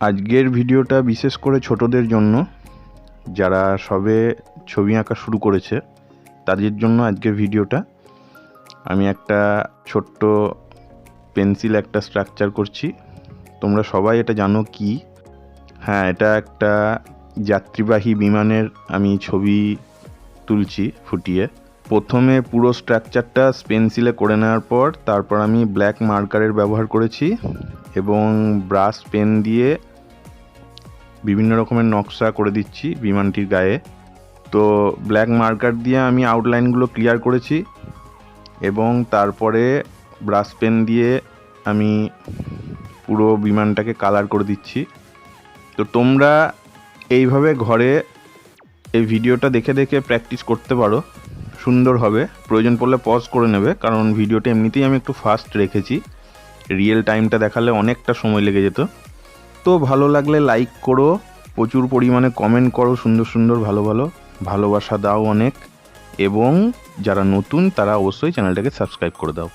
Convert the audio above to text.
আজকের ভিডিওটা বিশেষ করে ছোটদের জন্য, যারা সবে ছবি আঁকা শুরু করেছে তাদের জন্য আজকের ভিডিওটা। আমি একটা ছোট্ট পেন্সিল একটা স্ট্রাকচার করছি। তোমরা সবাই এটা জানো কি? হ্যাঁ, এটা একটা যাত্রীবাহী বিমানের আমি ছবি তুলছি ফুটিয়ে। প্রথমে পুরো স্ট্রাকচারটা পেন্সিলে করে নেওয়ার পর তারপর আমি ব্ল্যাক মার্কারের ব্যবহার করেছি এবং ব্রাশ পেন দিয়ে বিভিন্ন রকমের নকশা করে দিচ্ছি বিমানটির গায়ে। তো ব্ল্যাক মার্কার দিয়ে আমি আউটলাইনগুলো ক্লিয়ার করেছি এবং তারপরে ব্রাশ পেন দিয়ে আমি পুরো বিমানটাকে কালার করে দিচ্ছি। তো তোমরা এইভাবে ঘরে এই ভিডিওটা দেখে দেখে প্র্যাকটিস করতে পারো, সুন্দর হবে। প্রয়োজন পড়লে পজ করে নেবে, কারণ ভিডিওটা এমনিতেই আমি একটু ফাস্ট রেখেছি। রিয়েল টাইমটা দেখালে অনেকটা সময় লেগে যেত। তো ভালো লাগলে লাইক করো, প্রচুর পরিমাণে কমেন্ট করো, সুন্দর সুন্দর ভালো ভালো ভালোবাসা দাও অনেক, এবং যারা নতুন তারা অবশ্যই চ্যানেলটাকে সাবস্ক্রাইব করে দাও।